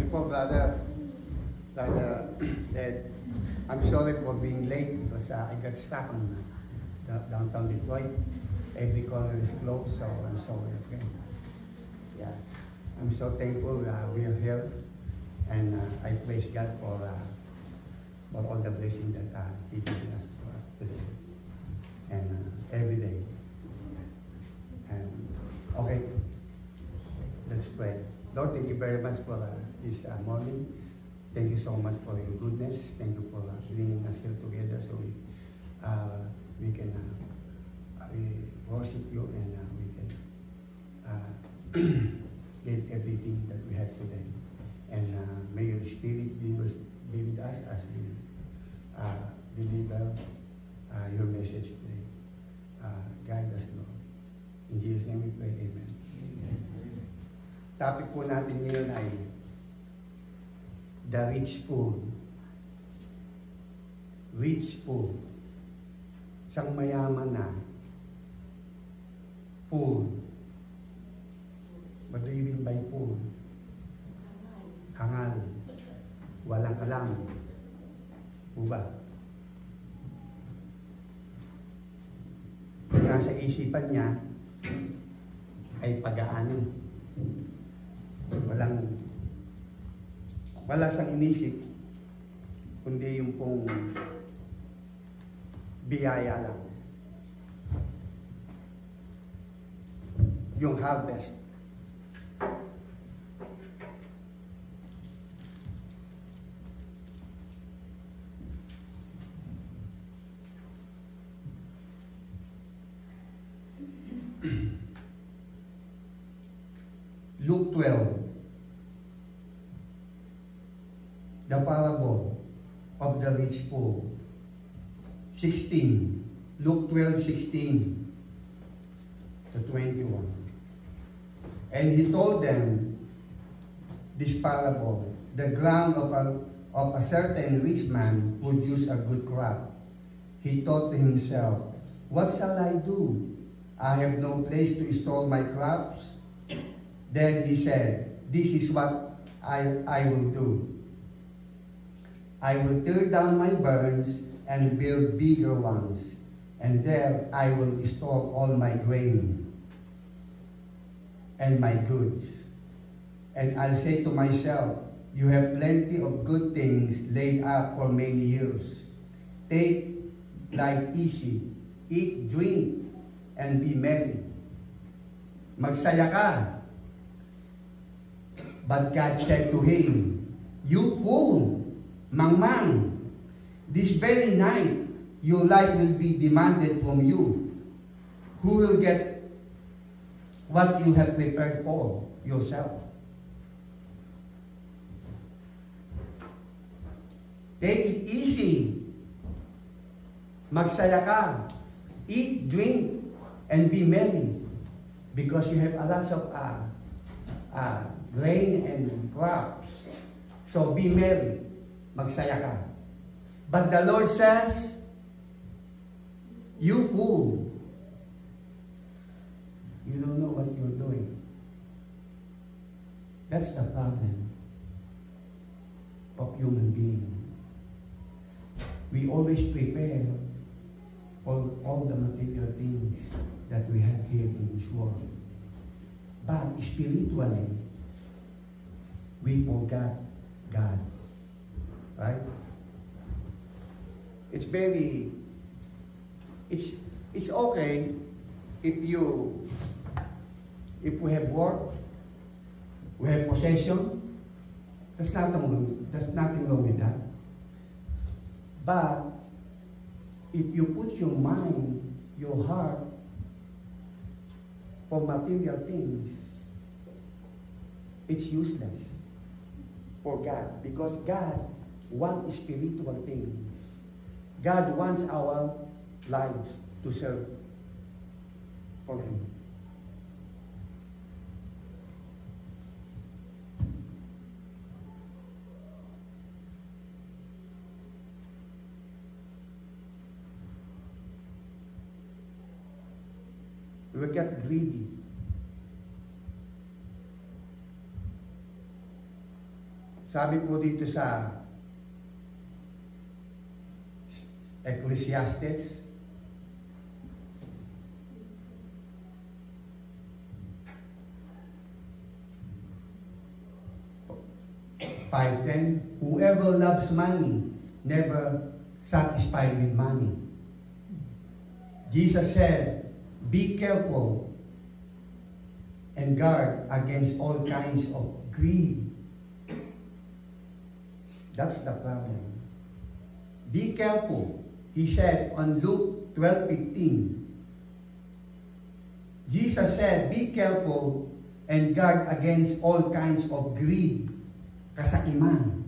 you po, brother. Brother Ed. I'm sorry for being late because I got stuck on downtown Detroit. Every corner is closed, so I'm sorry. Okay. Yeah. I'm so thankful we are here, and I praise God for all the blessings that He given us today and every day. And okay, let's pray. Lord, thank you very much for this morning. Thank you so much for your goodness. Thank you for bringing us here together so we can worship you and we can get everything that we have today. And may your Spirit be with us as we deliver your message today. Guide us, Lord. In Jesus' name we pray, amen. Topic po natin ngayon ay the rich fool. Rich fool. Isang mayaman na fool. What do you mean by fool? Hangal. Walang alam. Uba. Nasa isipan niya ay pag-aano. Wala siyang inisip, kundi yung pong biyaya lang. Yung harvest. Luke 12. The parable of the rich fool. 16. Luke 12:16 to 21. And he told them this parable. The ground of a certain rich man produced a good crop. He thought to himself, what shall I do? I have no place to store my crops. Then he said, this is what I will do. I will tear down my barns and build bigger ones, and there I will store all my grain and my goods. And I'll say to myself, you have plenty of good things laid up for many years. Take life easy, eat, drink, and be merry. Magsaya ka. But God said to him, you fool, mangmang, this very night your life will be demanded from you. Who will get what you have prepared for yourself? Take it easy. Magsaya ka. Eat, drink, and be merry. Because you have a lot of grain and crops. So be merry. Magsaya ka. But the Lord says, you fool. You don't know what you're doing. That's the problem of human being. We always prepare for all the material things that we have here in this world. But spiritually, we forgot God. Right? It's okay if we have work, we have possession. There's nothing wrong with that. But if you put your mind, your heart for material things, it's useless for God, because God wants spiritual things. God wants our lives to serve for Him. We get greedy. Sabi po dito sa Ecclesiastes, whoever loves money never satisfied with money. Jesus said, be careful and guard against all kinds of greed. That's the problem. Be careful. He said on Luke 12:15. Jesus said, be careful and guard against all kinds of greed. Kasakiman.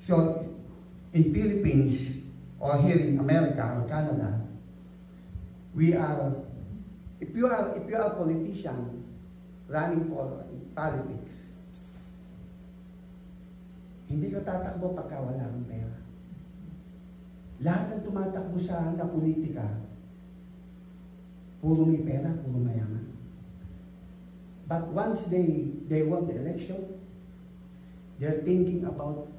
So, in Philippines, or here in America or Canada, we are, if you are a politician running for politics, hindi ka tatakbo pagka wala kang pera. Lahat ng tumatakbo sa politika, puro may pera, puro mayaman. But once they won the election, they're thinking about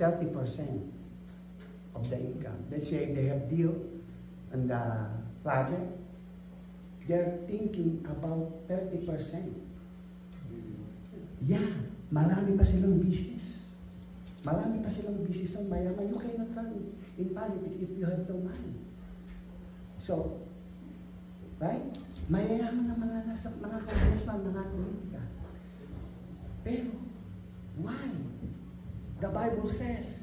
30% of the income. Let's say they have deal on the project, they're thinking about 30%. Yeah, marami pa silang business. Marami pa silang business ng mayaman. You cannot run in politics if you have no money. So, right? Mayayaman ng mga congressman, mga politika. Pero, why? The Bible says,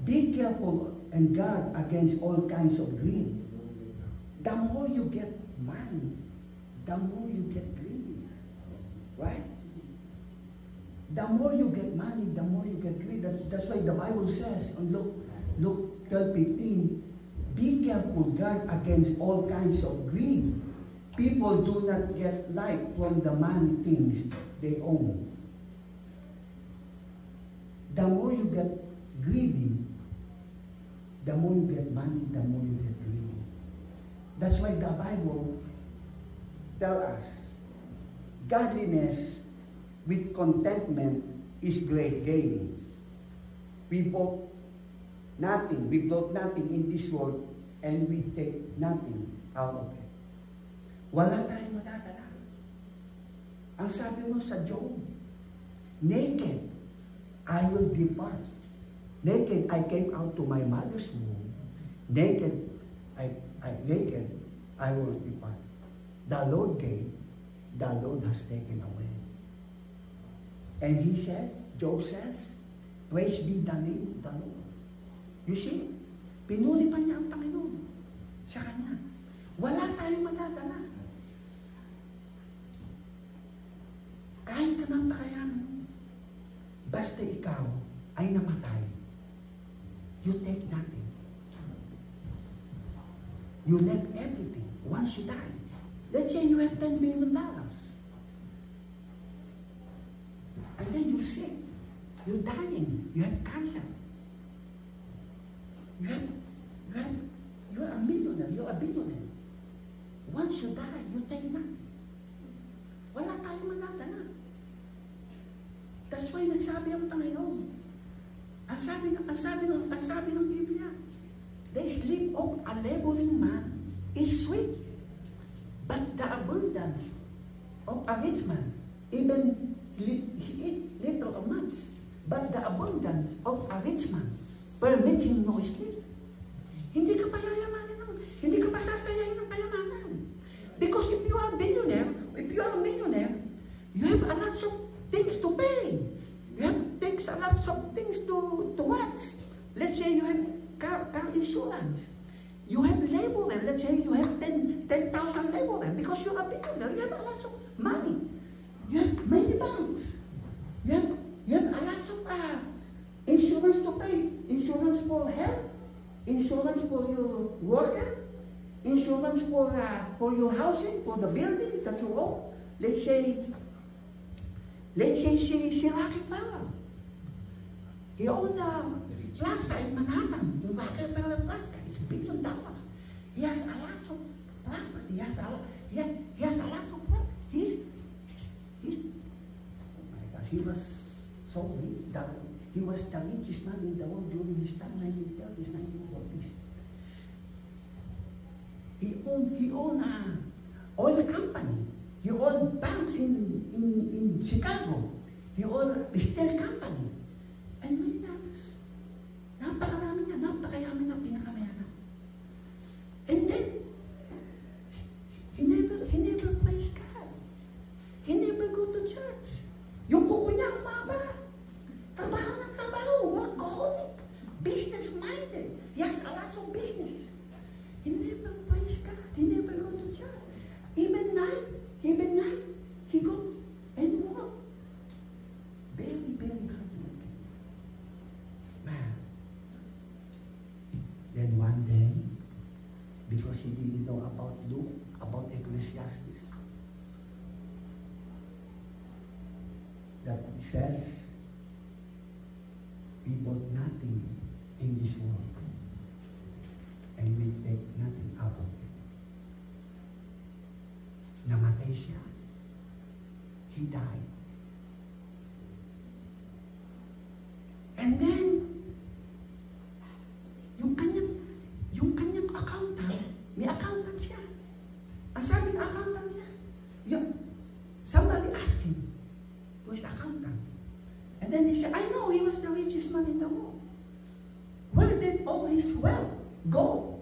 be careful and guard against all kinds of greed. The more you get money, the more you get greedy. Right? The more you get money, the more you get greedy. That's why the Bible says on Luke 12:15, be careful, guard against all kinds of greed. People do not get life from the money things they own. The more you get greedy, the more you get money, the more you get greedy. That's why the Bible tells us, godliness with contentment is great gain. We bought nothing in this world, and we take nothing out of it. Wala tayong madadala. Ang sabi mo sa Job, naked I will depart. Naked I came out to my mother's womb. Naked I will depart. The Lord gave, the Lord has taken away. And he said, Job says, praise be the name of the Lord. You see, pinuri pa niya ang Panginoon sa kanya. Wala tayong madadala. Kahit ka ng pakayanan, basta ikaw ay namatay, you take nothing. You left everything once you die. Let's say you have $10 billion. And then you're sick. You're dying. You have cancer. You're a millionaire. You're a billionaire. Once you die, you take nothing. Wala tayong madadala. That's why nagsabi ang Panginoon. Ang sabi ng Biblia, the sleep of a laboring man is sweet, but the abundance of a rich man, even he eat little amounts, but the abundance of a rich man permit him no sleep. Hindi ka payayamanin hindi ka pasasayahin ng kayamanan. Because if you are a billionaire, if you are a millionaire, you have a lot of things to pay. You have a lot of things to watch. Let's say you have car insurance. You have laborer. Let's say you have 10,000 laborer because you're a billionaire. You have a lot of money. You have many banks. You have a lot of insurance to pay. Insurance for health. Insurance for your worker. Insurance for your housing, for the building that you own. Let's say si Rockefeller. He owned a plaza in Manhattan. The Rockefeller Plaza. It's $1 billion. He has a lot of property. He has a lot of property. he was so rich that he was the richest man in the world during his time, 1930s, 1940s. He owned an oil company. He owned banks in Chicago. He owned a steel company. And many others. Napakarami na, napakayaman ng pinakamayaman. And then, he never praised God. He never go to church. Yung kuko niya, umaba. Trabaho ng trabaho, workaholic, business-minded. He has a lot of business. He never praised God. He never go to church. Even night, he go and work. Very, very hard working. Man. Then one day, because he didn't know about Luke, about Ecclesiastes, that it says, we bought nothing in this world, and we take nothing out of it. Namatay siya. He died. And then, yung kanyang accountant, may accountant siya. Ang sabi ng accountant niya, somebody asked him to his accountant. And then he said, I know he was the richest man in the world. Where did all his wealth go?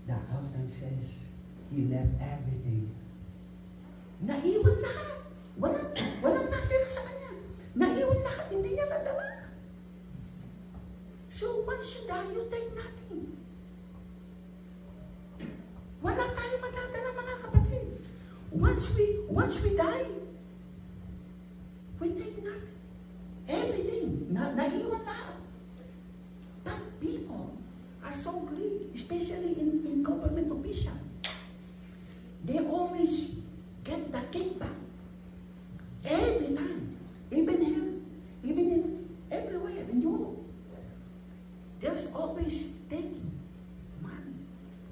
The accountant says, he left everything. Naiwan lahat. Walang natira sa kanya. Naiwan lahat, hindi niya nadala. So once you die, you take nothing. Wala tayong madadala, mga kapatid. Once we die, we take nothing. Everything. Naiwan lahat. But people are so greedy, especially in government officials. They always get the kickback. Every time. Even here, even in everywhere, in Europe. There's always taking money.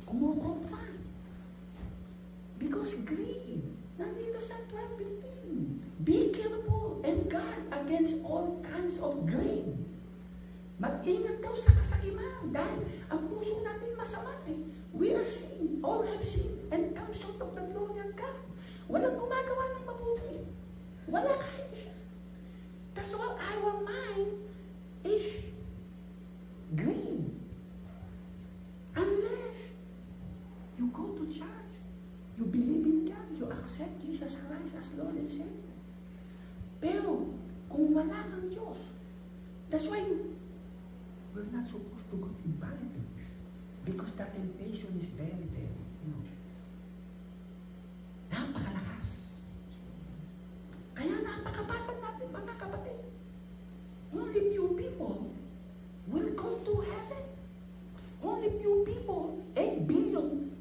Kumukopra. Because greed. Nandito sa 12:15. Be careful and guard against all kinds of greed. Mag-ingat daw sa kasakiman dahil ang puso natin masama eh. We are sin, all have sinned and come short of the glory of God. Walang gumagawa ng mabuti. Wala kahit isa. That's why our mind is greed. Unless you go to church, you believe in God, you accept Jesus Christ as Lord and Savior. Pero kung wala ng Diyos, that's why we're not supposed to go in politics because the temptation is very, very, napakalakas. Kaya napakabatan natin, mga kapatid. Only few people will go to heaven. Only few people, 8 billion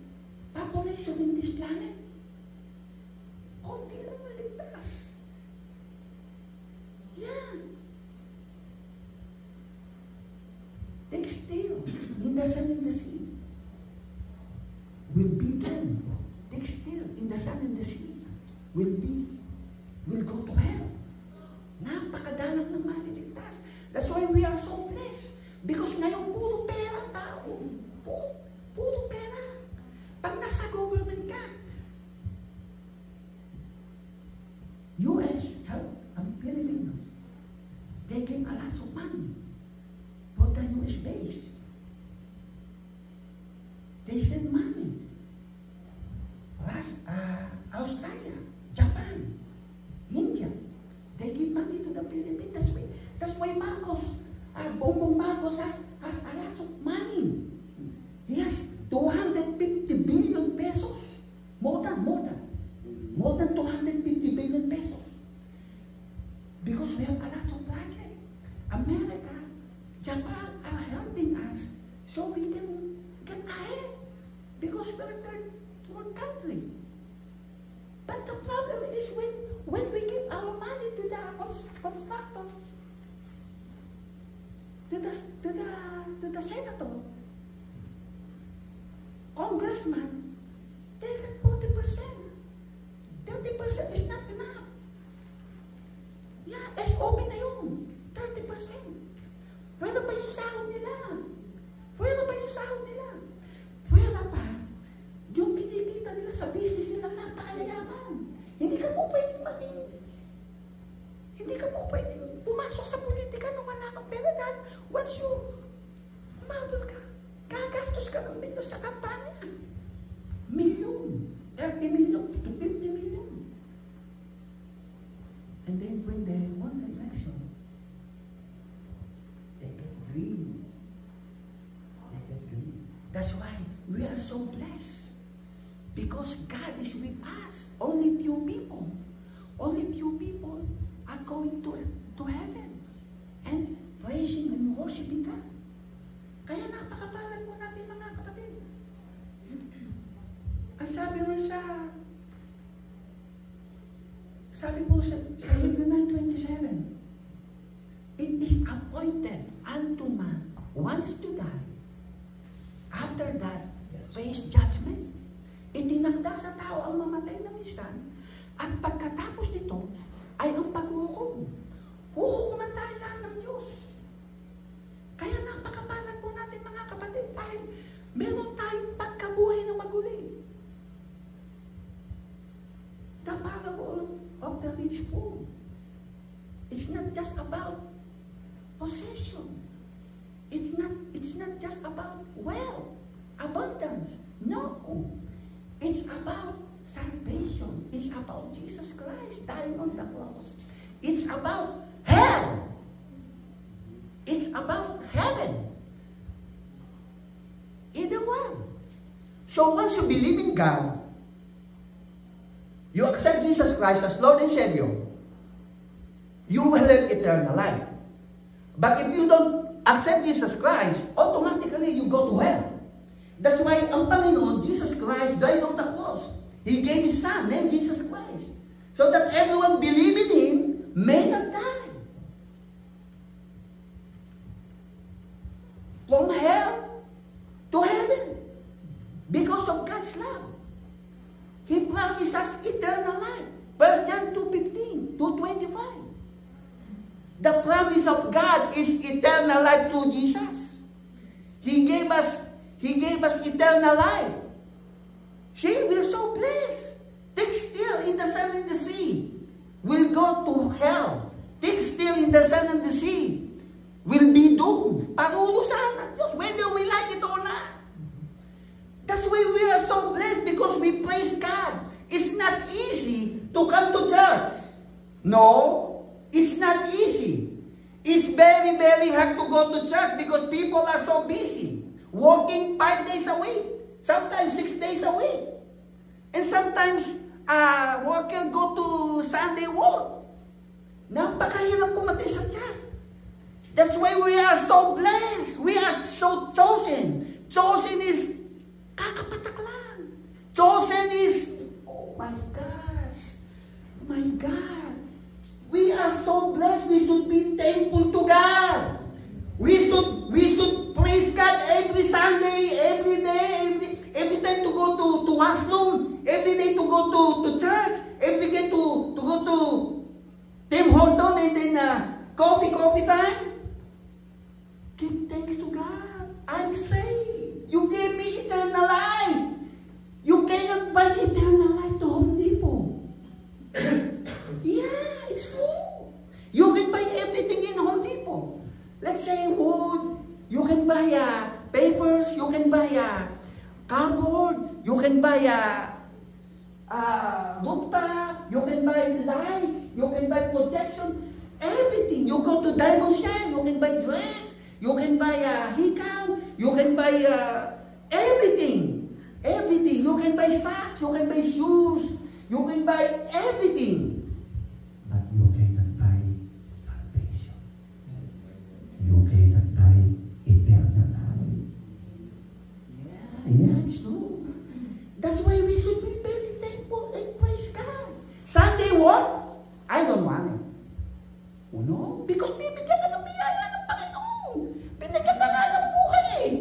population in this planet. Konti lang maligtas. Yeah. Take still in the sun and the sea will be done. Take still in the sun and the sea will go to hell. Napakadalang ng maliligtas. That's why we are so blessed. Because ngayon puro pera ang tao. Puro pera. Pag nasa government ka, US help ang Filipinos. They give a lot of money for the US base. They send money. Australia, Japan, India, they give money to the Philippines. That's why Marcos, Bongbong Marcos has a lot of money. He has 250 billion pesos. More than 250 billion pesos. Because we have a lot of projects. America, Japan are helping us so we can get ahead. Because we're third world country. But the problem is when we give our money to the constructor, to the senator, congressman, they get 40%. 30% is not enough. Hindi ka po pwedeng pumasok sa politika nung wala kang pera dahil once you umabol ka, gagastos ka ng milyon sa kampanya. Milyon. 30 million to 50 million. And then when they won the election, they get greed. They get greed. That's why we are so blessed. Because God is with us. Only few people are going to heaven and praising and worshiping God. Kaya napakapalad mo natin mga kapatid. Ang sabi po sa Hebrew 9:27, it is appointed unto man once to die. After that, face judgment. Itinakda sa tao ang mamatay ng isa, at pagkatapos nito ay ang paghuhukom. Huhukuman tayo lahat ng Diyos. Kaya napakapalad po natin mga kapatid dahil meron tayong pagkabuhay ng maguli. The parable of the rich fool. It's not just about possession. It's not just about wealth, abundance. No. It's about salvation. It's about Jesus Christ dying on the cross. It's about hell. It's about heaven. Either one. So once you believe in God, you accept Jesus Christ as Lord and Savior, you will have eternal life. But if you don't accept Jesus Christ, automatically you go to hell. That's why ang Panginoon, Jesus Christ, died on the cross. He gave His Son, named Jesus Christ, so that everyone believe in Him may not die. From hell to heaven. Because of God's love. He promised us eternal life. 1 John 2:15 to 25. The promise of God is eternal life through Jesus. He gave us eternal life. See, we're so blessed. Take still in the sun and the sea. We'll go to hell. Take still in the sun and the sea. We'll be doomed. Parurusahan ng Diyos, whether we like it or not. That's why we are so blessed, because we praise God. It's not easy to come to church. No, it's not easy. It's very, very hard to go to church because people are so busy. Working 5 days a week. Sometimes 6 days a week. And sometimes, worker go to Sunday work. Napakahirap pumatay sa church. That's why we are so blessed. We are so chosen. Chosen is kakapatak lang. Chosen is, oh my gosh. My God. We are so blessed. We should be thankful to God. We should praise God every Sunday, every day, every time to go to washroom, every day to go to church, every day to go to Tim Horton, and then coffee time. Give thanks to God. I'm saved. You gave me eternal life. You cannot buy eternal life to Home Depot. Yeah, it's true. You can buy everything in Home Depot. Let's say wood. You can buy papers. You can buy cardboard. You can buy rooftop. You can buy lights. You can buy protection. Everything. You go to Diamond Shine. You can buy dress. You can buy hikam. You can buy everything. Everything. You can buy socks. You can buy shoes. You can buy everything. But you cannot buy salvation. You cannot buy eternal life. Yeah, it's true. That's why we should be very thankful and praise God. Sunday work? I don't want it. Oh, no? Because bibigyan ka ng biyaya ng Panginoon. Binigyan na nga ng buhay eh.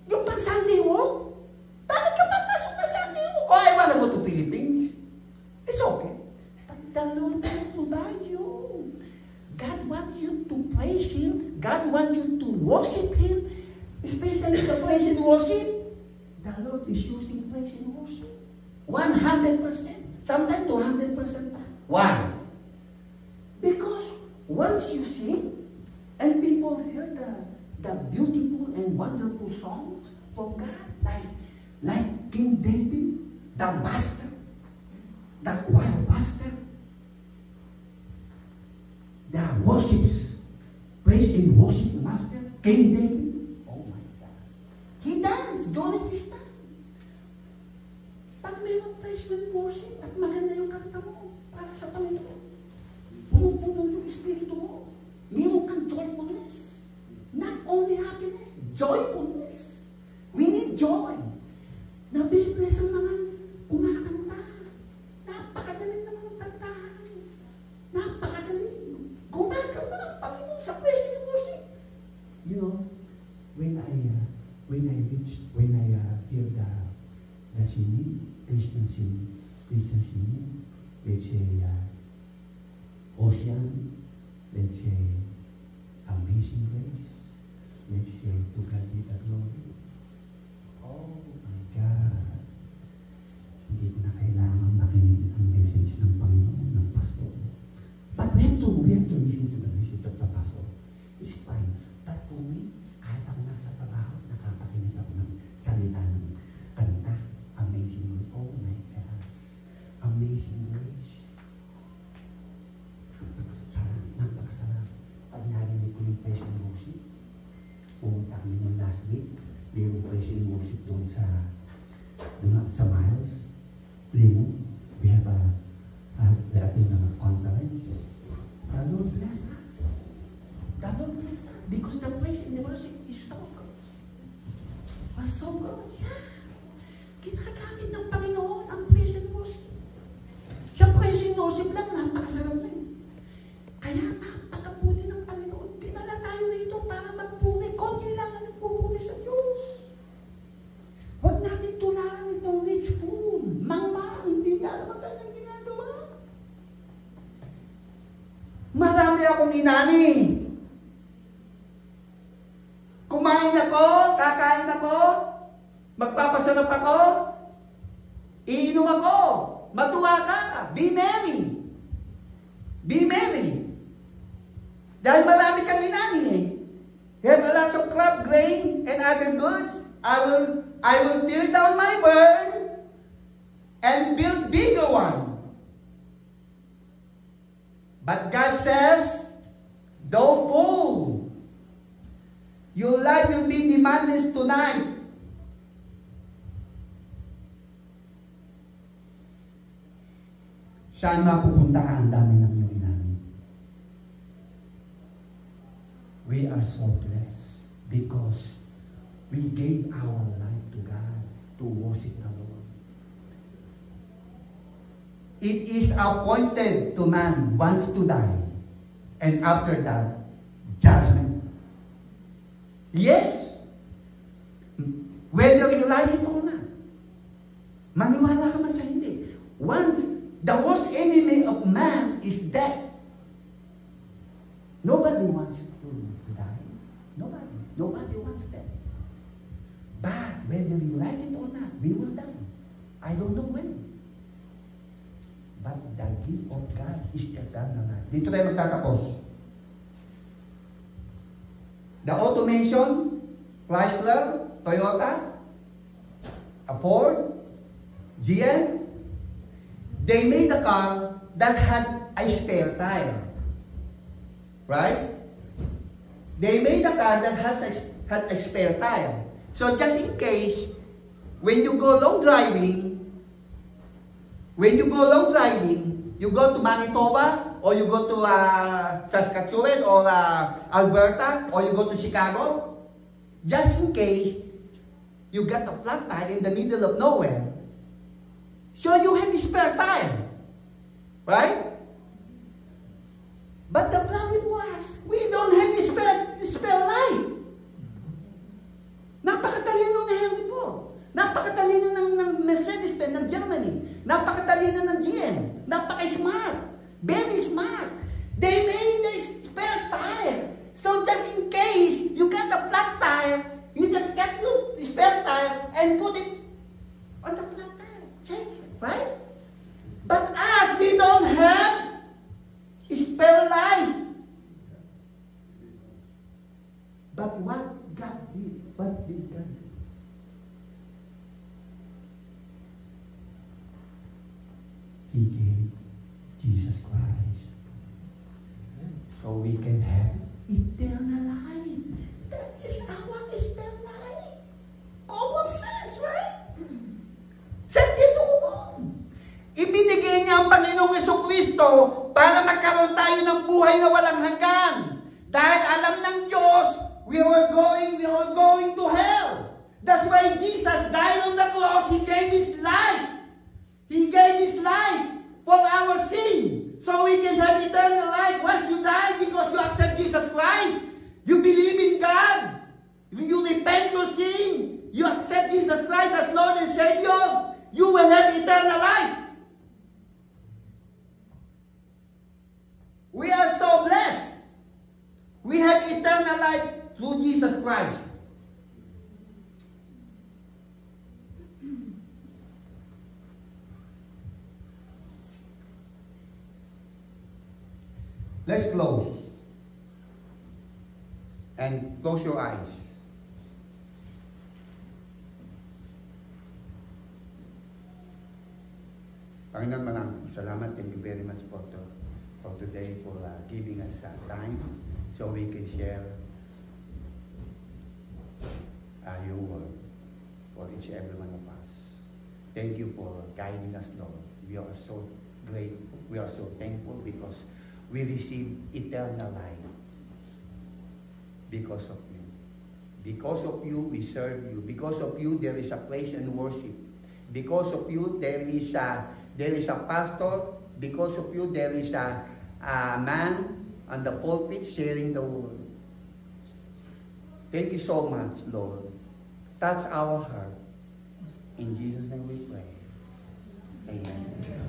Yung pang Sunday work? Bakit ka papasok na Sunday work? Oh, I wanna go to Philippines. It's okay. But the Lord will provide you. God wants you to praise Him. God wants you to worship Him. Especially the praise and worship. The Lord is using praise and worship. 100%. Sometimes 200%. Why? once you sing, and people hear the beautiful and wonderful songs from God, like King David, the master, the choir master, the worships, praise and worship master, King David. Oh my God. He danced during his time. Pag mayroong praise and worship at maganda yung kanta mo para sa Panginoon, punong-puno yung espiritu mo. Mayroon kang joyfulness. Not only happiness, joyfulness. We need joy. Nabibless ang mga kumakanta. Napakagaling naman ang kantahan. Napakagaling. Kumakanta ang Panginoon sa praise and worship. You know, when I hear the singing, Christian singing, let's say Ocean, let's say Amazing Grace, let's say To God Be the Glory. Oh my God! Hindi ko na kailangan makinig ang message ng Panginoon, ng pastor. But we have to listen to the message of the pastor. It's fine. But for me, kahit ako nasa trabaho, nakapakinig ako ng salita ng kanta. Amazing Grace. Oh my gosh. Amazing Grace. Napakasarap. Pag narinig ko yung praise and worship, pumunta kami nung last week, mayroong praise and worship doon sa Miles. We have a conference. The Lord bless us. The Lord bless us. Because the praise and the worship is so good. Was so good. Yeah. Ginagamit ng Panginoon ang praise and worship. Sa praise and worship lang, napakasarap na yun. Kaya napakabuti ng Panginoon. Dinala tayo rito para magpuni. Konti lang ang nagpupuni sa Diyos. Huwag natin tularan itong rich fool. Mangmang, hindi niya alam ang kanyang ginagawa. Marami akong inani. Kumain ako, kakain ako, magpapasarap ako, iinom ako, matuwa ka, be merry. Be merry. Dahil marami kang inani eh. You have a lot of crop, grain, and other goods. I will tear down my barn and build bigger one. But God says, don't fool. Your life will be demanded tonight. Saan mapupuntahan ang dami ng iyong inani? We are so blessed because we gave our life to God to worship the Lord. It is appointed to man once to die, and after that, judgment. Yes. Whether you like it or not. Maniwala ka man sa hindi. Once, the worst enemy of man is death. Nobody wants to die. Nobody wants death. But whether you like it or not, we will die. I don't know when. But the gift of God is eternal life. Dito tayo magtatapos. The automation, Chrysler, Toyota, Ford, GM, they made a car that had a spare tire. Right? They made a car that had a spare tire. So just in case, when you go long driving, you go to Manitoba, or you go to Saskatchewan, or Alberta, or you go to Chicago, just in case you got a flat tire in the middle of nowhere, so you have a spare tire, right? But the problem was, we don't have a spare light. Napakatalino ng Henry Ford. Napakatalino ng Mercedes-Benz ng Germany. Napakatalino ng GM. Napaka-smart. Very smart. They made a spare tire. So just in case you got a flat tire, you just get the spare tire and put it on the flat tire. Change it, right? But as we don't have spare light, gave Jesus Christ. So we can have eternal life. That is our eternal life. Common sense, right? Sentido común. Ibinigay niya ang Panginoong Jesucristo para magkaroon tayo ng buhay na walang hanggan. Dahil alam ng Diyos, we are going to hell. That's why Jesus died on the cross. He gave His life. He gave His life for our sin. So we can have eternal life. Once you die because you accept Jesus Christ, you believe in God, you repent your sin, you accept Jesus Christ as Lord and Savior, you will have eternal life. We are so blessed. We have eternal life through Jesus Christ. Let's close. And close your eyes. Panginoon, maraming salamat. Thank you very much for today, for giving us time so we can share your word for each and every one of us. Thank you for guiding us, Lord. We are so grateful. We are so thankful because we receive eternal life because of you. Because of you, we serve you. Because of you, there is a praise and worship. Because of you, there is a pastor. Because of you, there is a man on the pulpit sharing the word. Thank you so much, Lord. Touch our heart. In Jesus' name we pray. Amen.